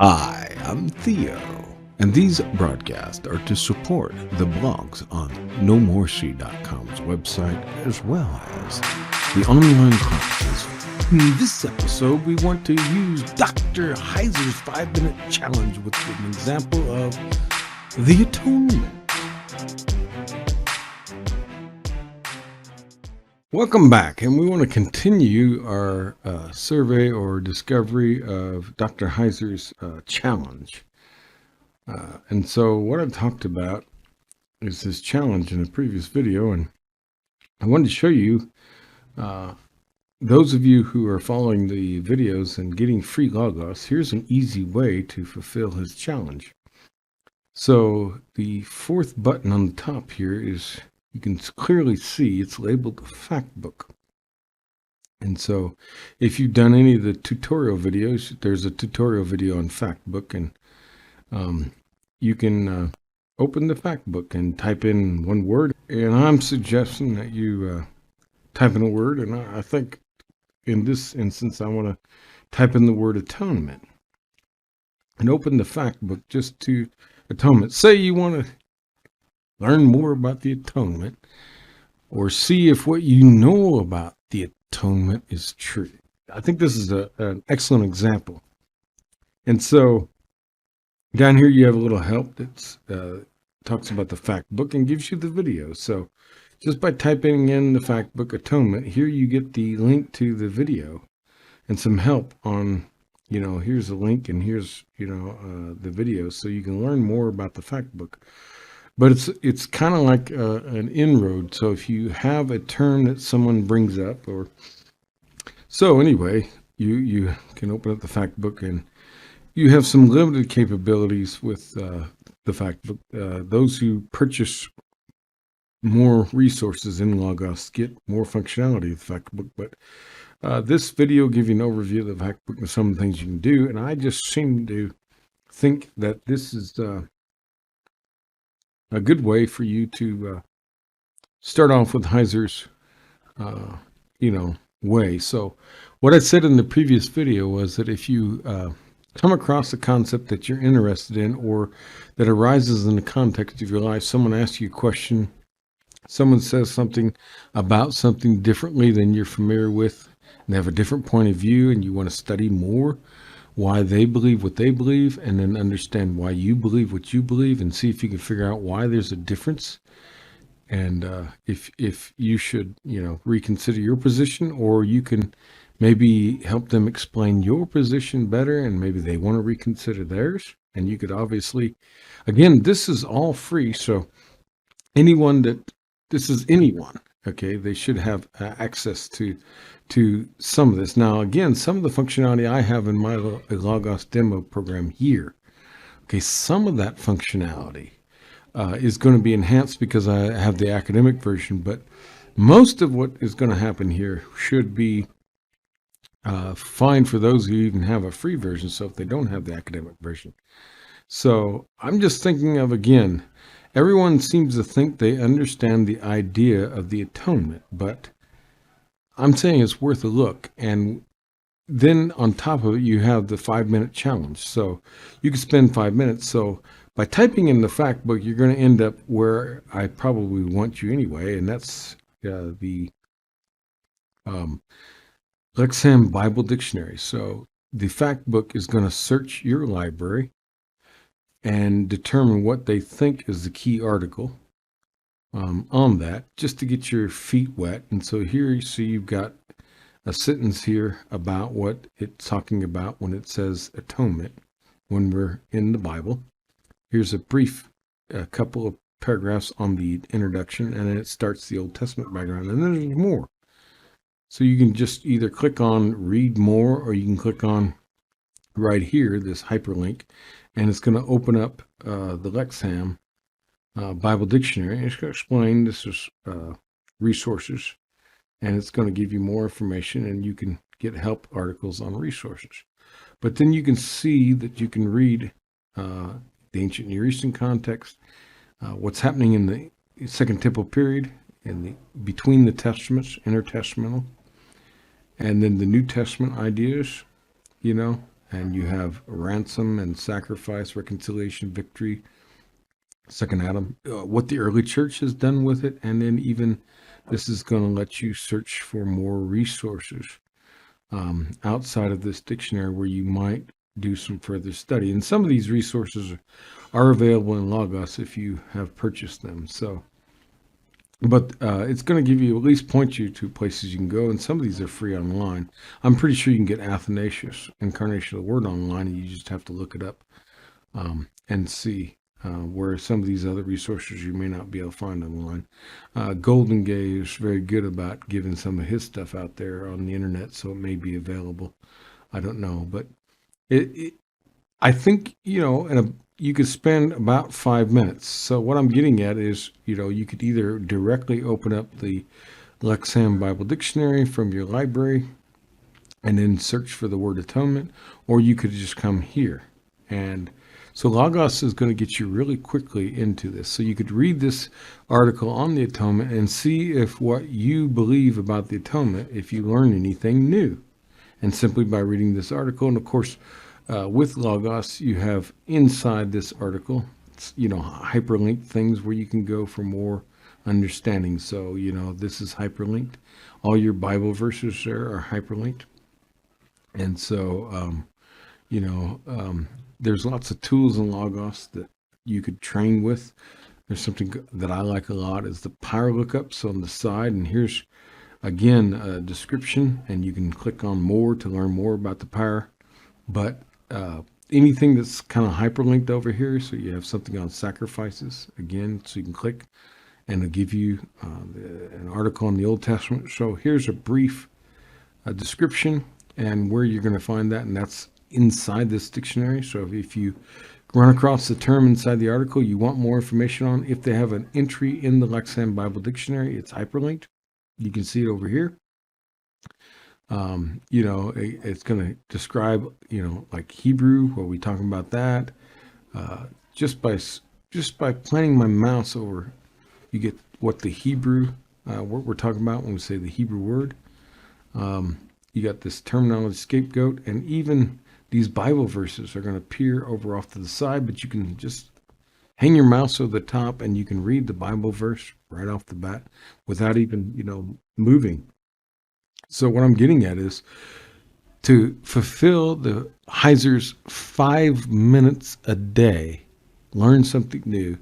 Hi, I'm Theo, and these broadcasts are to support the blogs on NoMoreSea.com's website as well as the online classes. In this episode, we want to use Dr. Heiser's 5-minute challenge with an example of the atonement. Welcome back, and we want to continue our survey or discovery of Dr. Heiser's challenge. And so what I talked about is this challenge in a previous video, and I wanted to show you, those of you who are following the videos and getting free Logos, here's an easy way to fulfill his challenge. So the fourth button on the top here is, you can clearly see it's labeled Fact Book. And so if you've done any of the tutorial videos, there's a tutorial video on Fact Book, and you can open the Fact Book and type in one word. And I'm suggesting that you type in a word, and I think in this instance I want to type in the word atonement and open the Fact Book just to atonement. Say you want to learn more about the atonement or see if what you know about the atonement is true. I think this is an excellent example. And so down here you have a little help that talks about the Fact Book and gives you the video. So just by typing in the Fact Book atonement, here you get the link to the video and some help on, here's a link and here's, the video, so you can learn more about the Fact Book. But it's kind of like an inroad. So if you have a term that someone brings up, or so anyway, you can open up the Fact Book, and you have some limited capabilities with the Fact Book. Those who purchase more resources in Logos get more functionality of the Fact Book. But this video will give you an overview of the Fact Book and some of the things you can do. And I just seem to think that this is a good way for you to start off with Heiser's, way. So what I said in the previous video was that if you come across a concept that you're interested in or that arises in the context of your life, someone asks you a question, someone says something about something differently than you're familiar with, and they have a different point of view, and you want to study more why they believe what they believe, and then understand why you believe what you believe, and see if you can figure out why there's a difference, and if you should reconsider your position, or you can maybe help them explain your position better, and maybe they want to reconsider theirs. And you could obviously, again, this is all free, so this is anyone, okay, they should have access to some of this. Now, again, some of the functionality I have in my Logos demo program here, okay, some of that functionality is going to be enhanced because I have the academic version, but most of what is going to happen here should be fine for those who even have a free version, so if they don't have the academic version. So I'm just thinking of, again, everyone seems to think they understand the idea of the atonement, but I'm saying it's worth a look. And then on top of it, you have the 5-minute challenge. So you can spend 5 minutes. So by typing in the Fact Book, you're going to end up where I probably want you anyway, and that's the Lexham Bible Dictionary. So the Fact Book is going to search your library and determine what they think is the key article on that, just to get your feet wet. And so here you see you've got a sentence here about what it's talking about when it says atonement when we're in the Bible. Here's a brief couple of paragraphs on the introduction, and then it starts the Old Testament background, and then there's more. So you can just either click on read more, or you can click on right here, this hyperlink, and it's going to open up the Lexham Bible Dictionary. And it's going to explain this is resources, and it's going to give you more information, and you can get help articles on resources. But then you can see that you can read the ancient Near Eastern context, what's happening in the Second Temple period, and between the testaments, intertestamental, and then the New Testament ideas, and you have ransom and sacrifice, reconciliation, victory, second Adam, what the early church has done with it, and then even this is going to let you search for more resources outside of this dictionary where you might do some further study. And some of these resources are available in Logos if you have purchased them. So, but it's going to give you, at least point you to places you can go, and some of these are free online. I'm pretty sure you can get Athanasius, Incarnation of the Word, online, and you just have to look it up and see where some of these other resources you may not be able to find online. Golden Gay is very good about giving some of his stuff out there on the internet, so it may be available. I don't know, but I think, you could spend about 5 minutes. So what I'm getting at is, you could either directly open up the Lexham Bible Dictionary from your library and then search for the word atonement, or you could just come here. And so Logos is going to get you really quickly into this. So you could read this article on the atonement and see if what you believe about the atonement, if you learn anything new. And simply by reading this article, and of course, with Logos, you have inside this article, hyperlinked things where you can go for more understanding. So, this is hyperlinked. All your Bible verses there are hyperlinked. And so, there's lots of tools in Logos that you could train with. There's something that I like a lot is the power lookups on the side. And here's, again, a description, and you can click on more to learn more about the power. But anything that's kind of hyperlinked over here, so you have something on sacrifices, again, so you can click, and it'll give you an article on the Old Testament. So here's a brief description and where you're going to find that, and that's inside this dictionary. So if you run across the term inside the article you want more information on, if they have an entry in the Lexham Bible Dictionary, it's hyperlinked. You can see it over here. It's going to describe, like Hebrew, what we talking about that. Just by planting my mouse over, you get what the Hebrew, what we're talking about when we say the Hebrew word. You got this terminology scapegoat, and even these Bible verses are going to appear over off to the side, but you can just hang your mouse over the top and you can read the Bible verse right off the bat without even, moving. So what I'm getting at is to fulfill the Heiser's 5 minutes a day, learn something new.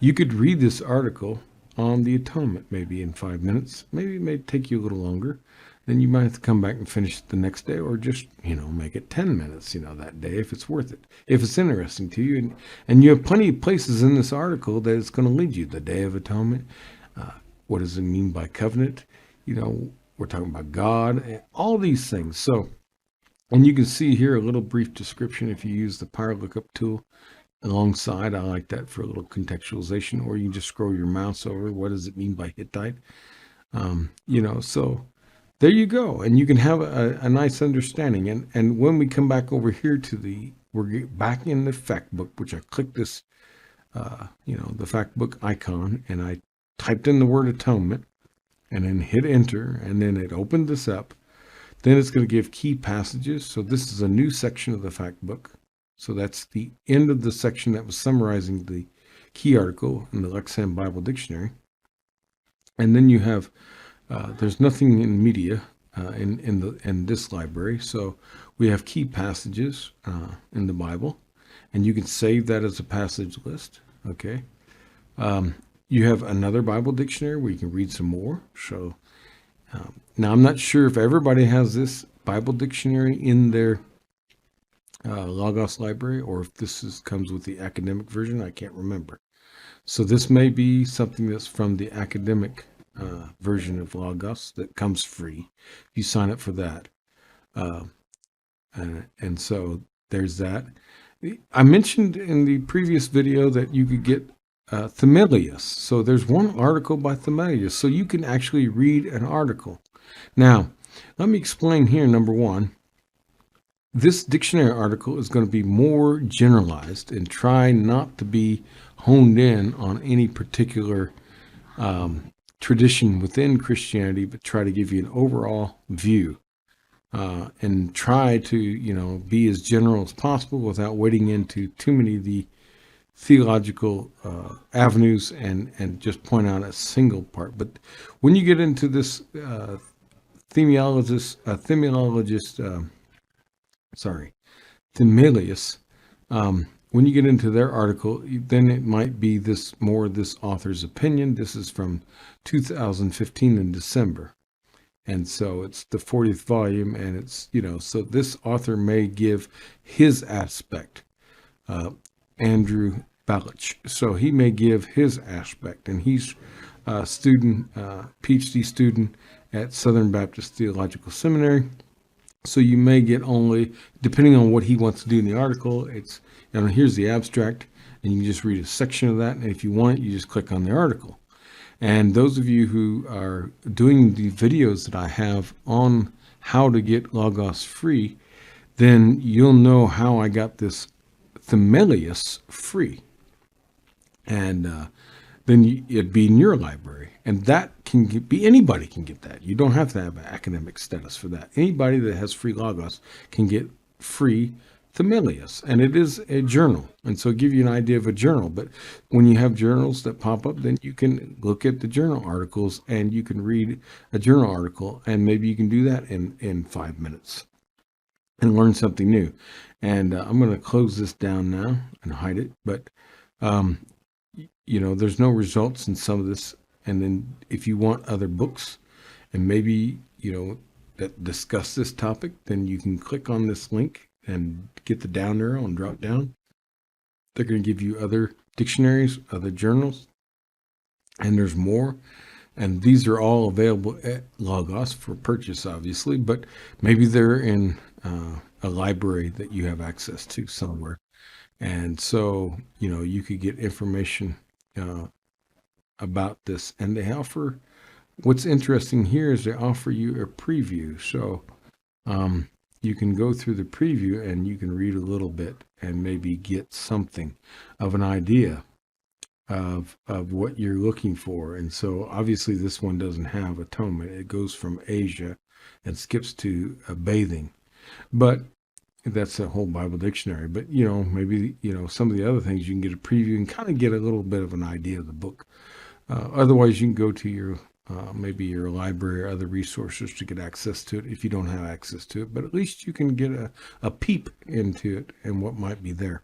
You could read this article on the atonement maybe in 5 minutes. Maybe it may take you a little longer. Then you might have to come back and finish it the next day, or just, make it 10 minutes, that day if it's worth it, if it's interesting to you. And you have plenty of places in this article that it's going to lead you. The Day of Atonement. What does it mean by covenant? We're talking about God, and all these things. So, and you can see here a little brief description if you use the Power Lookup tool alongside. I like that for a little contextualization, or you can just scroll your mouse over. What does it mean by Hittite? So there you go. And you can have a nice understanding. And when we come back over here we're back in the fact book, which I clicked this, the fact book icon, and I typed in the word atonement, and then hit enter, and then it opened this up. Then it's going to give key passages. So this is a new section of the fact book. So that's the end of the section that was summarizing the key article in the Lexham Bible Dictionary. And then you have, there's nothing in media in this library. So we have key passages in the Bible, and you can save that as a passage list. Okay. You have another Bible dictionary where you can read some more. So now I'm not sure if everybody has this Bible dictionary in their Logos library, or if this comes with the academic version. I can't remember. So this may be something that's from the academic version of Logos that comes free. You sign up for that. And so there's that. I mentioned in the previous video that you could get Themelius. So there's one article by Themelius. So you can actually read an article. Now, let me explain here, number one. This dictionary article is going to be more generalized and try not to be honed in on any particular tradition within Christianity, but try to give you an overall view. and try to, be as general as possible without wading into too many of the theological avenues and just point out a single part. But when you get into this Themelius, when you get into their article, then it might be this author's opinion. This is from 2015 in December. And so it's the 40th volume, and it's, so this author may give his aspect, Andrew Balich. So he may give his aspect, and he's a student, PhD student at Southern Baptist Theological Seminary. So you may get only, depending on what he wants to do in the article, it's, here's the abstract, and you can just read a section of that. And if you want it, you just click on the article. And those of you who are doing the videos that I have on how to get Logos free, then you'll know how I got this Themelius free. And then it'd be in your library. And that can be, anybody can get that. You don't have to have an academic status for that. Anybody that has free Logos can get free Themelius, and it is a journal. And so give you an idea of a journal. But when you have journals that pop up, then you can look at the journal articles and you can read a journal article, and maybe you can do that in 5 minutes and learn something new. And I'm going to close this down now and hide it. But, there's no results in some of this. And then if you want other books and maybe, that discuss this topic, then you can click on this link and get the down arrow and drop down. They're going to give you other dictionaries, other journals, and there's more. And these are all available at Logos for purchase, obviously, but maybe they're in a library that you have access to somewhere. And so, you could get information about this. And they offer, what's interesting here is they offer you a preview. So, you can go through the preview and you can read a little bit and maybe get something of an idea of what you're looking for. And so obviously this one doesn't have atonement. It goes from Asia and skips to bathing. But that's a whole Bible dictionary. But, maybe, some of the other things you can get a preview and kind of get a little bit of an idea of the book. Otherwise, you can go to your maybe your library or other resources to get access to it if you don't have access to it, but at least you can get a peep into it and what might be there.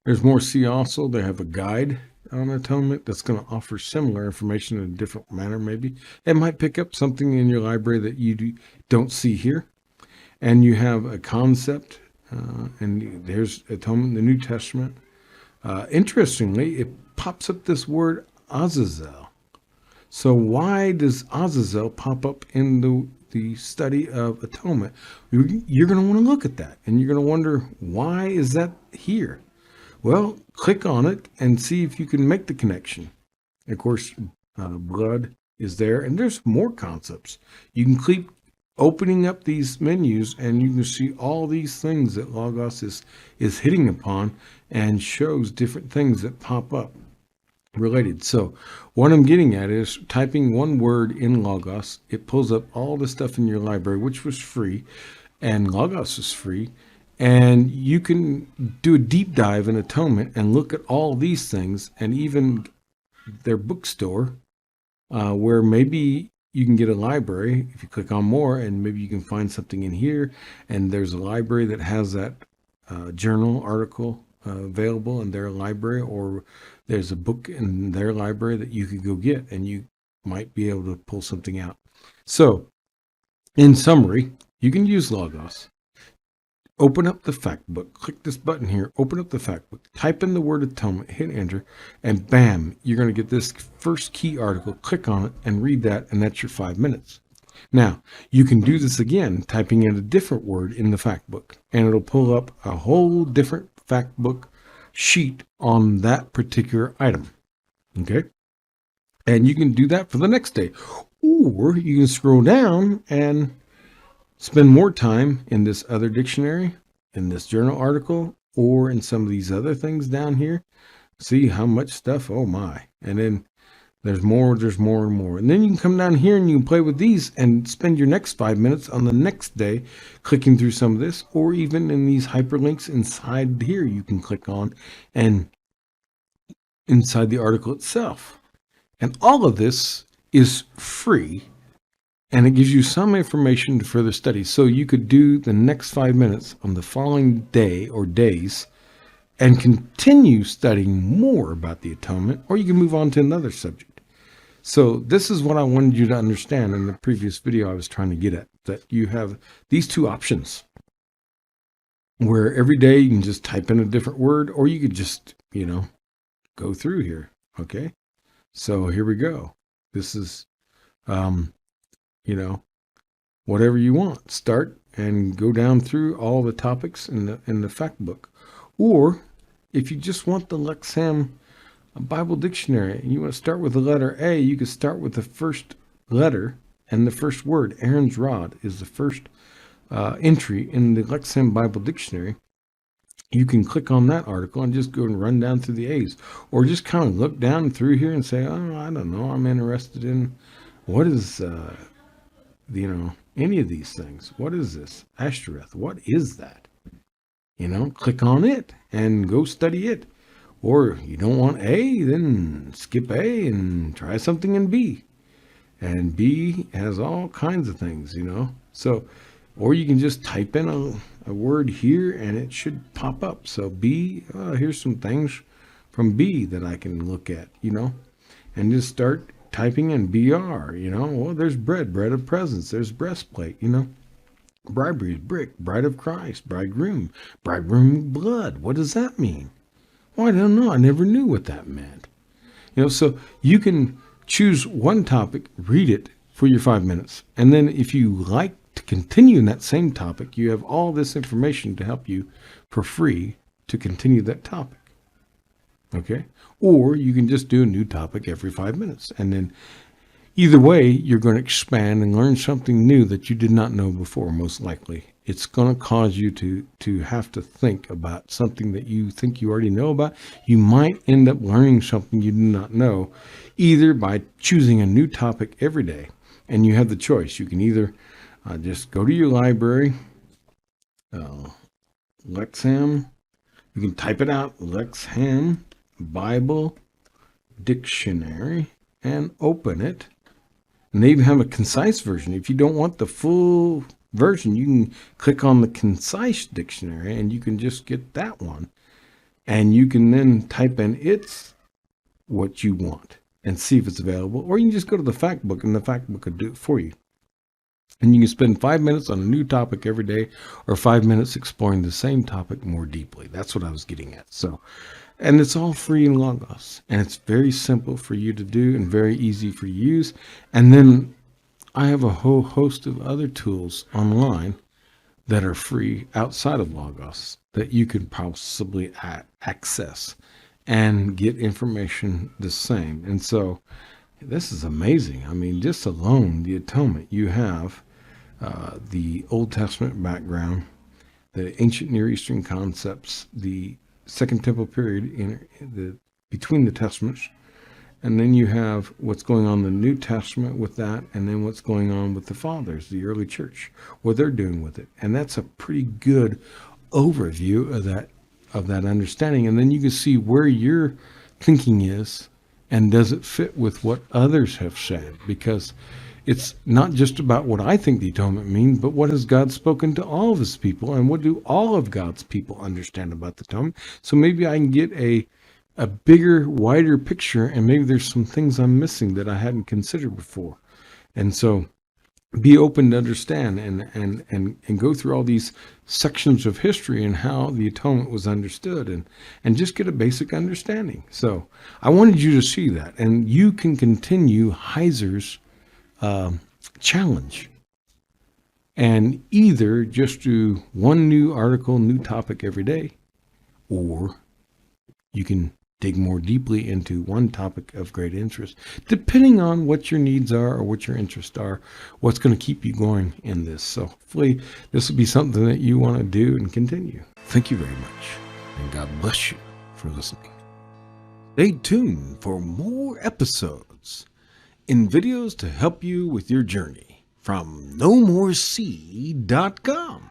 There's more. See also, they have a guide on atonement that's going to offer similar information in a different manner. Maybe it might pick up something in your library that you don't see here. And you have a concept, and there's atonement in the New Testament. Interestingly, it pops up this word Azazel. So why does Azazel pop up in the study of atonement? You're going to want to look at that, and you're going to wonder, why is that here? Well, click on it and see if you can make the connection. Of course, blood is there, and there's more concepts. You can keep opening up these menus, and you can see all these things that Logos is hitting upon, and shows different things that pop up related. So what I'm getting at is typing one word in Logos, it pulls up all the stuff in your library, which was free, and Logos is free, and you can do a deep dive in atonement and look at all these things, and even their bookstore, where maybe you can get a library if you click on more, and maybe you can find something in here, and there's a library that has that journal article available in their library, or there's a book in their library that you could go get, and you might be able to pull something out. So in summary, you can use Logos. Open up the fact book, click this button here, open up the fact book, type in the word atonement, hit enter, and bam, you're going to get this first key article. Click on it and read that, and that's your 5 minutes. Now, you can do this again, typing in a different word in the fact book, and it'll pull up a whole different fact book sheet on that particular item. Okay? And you can do that for the next day. Or you can scroll down and spend more time in this other dictionary, in this journal article, or in some of these other things down here. See how much stuff, oh my. And then There's more, and more. And then you can come down here and you can play with these and spend your next 5 minutes on the next day clicking through some of this, or even in these hyperlinks inside here you can click on and inside the article itself. And all of this is free, and it gives you some information to further study. So you could do the next 5 minutes on the following day or days and continue studying more about the atonement, or you can move on to another subject. So this is what I wanted you to understand in the previous video I was trying to get at, that you have these two options where every day you can just type in a different word, or you could just, go through here. Okay. So here we go. This is, whatever you want. Start and go down through all the topics in the fact book. Or if you just want the Lexham Bible Dictionary and you want to start with the letter A, you can start with the first letter and the first word. Aaron's rod is the first entry in the Lexham Bible Dictionary. You can click on that article and just go and run down through the A's, or just kind of look down through here and say, oh, I don't know, I'm interested in what is, any of these things. What is this? Ashtoreth. What is that? Click on it and go study it. Or you don't want A, then skip A and try something in B. And B has all kinds of things, So, or you can just type in a word here and it should pop up. So B, here's some things from B that I can look at, and just start typing in BR, well, there's bread of presence. There's breastplate, bribery is brick, bride of Christ, bridegroom blood. What does that mean? Well, I don't know. I never knew what that meant. So you can choose one topic, read it for your 5 minutes. And then if you like to continue in that same topic, you have all this information to help you for free to continue that topic. Okay? Or you can just do a new topic every 5 minutes. And then either way, you're going to expand and learn something new that you did not know before, most likely. It's going to cause you to have to think about something that you think you already know about. You might end up learning something you do not know, either by choosing a new topic every day. And you have the choice. You can either just go to your library, Lexham. You can type it out, Lexham Bible Dictionary, and open it. And they even have a concise version. If you don't want the full version, you can click on the concise dictionary and you can just get that one. And you can then type in what you want and see if it's available. Or you can just go to the fact book and the fact book will do it for you. And you can spend 5 minutes on a new topic every day, or 5 minutes exploring the same topic more deeply. That's what I was getting at. So, and it's all free in Logos. And it's very simple for you to do and very easy for you to use. And then I have a whole host of other tools online that are free outside of Logos that you can possibly access and get information the same. And so this is amazing. I mean, just alone, the atonement, you have the Old Testament background, the ancient Near Eastern concepts, the Second Temple period between the Testaments, and then you have what's going on in the New Testament with that, and then what's going on with the fathers, the early church, what they're doing with it. And that's a pretty good overview of that understanding. And then you can see where your thinking is, and does it fit with what others have said? Because it's not just about what I think the atonement means, but what has God spoken to all of his people, and what do all of God's people understand about the atonement? So maybe I can get a bigger, wider picture, and maybe there's some things I'm missing that I hadn't considered before. And so be open to understand and go through all these sections of history and how the atonement was understood, and just get a basic understanding. So I wanted you to see that, and you can continue Heiser's challenge and either just do one new article, new topic every day, or you can dig more deeply into one topic of great interest, depending on what your needs are or what your interests are, what's going to keep you going in this. So hopefully this will be something that you want to do and continue. Thank you very much, and God bless you for listening. Stay tuned for more episodes in videos to help you with your journey from NoMoreSea.com.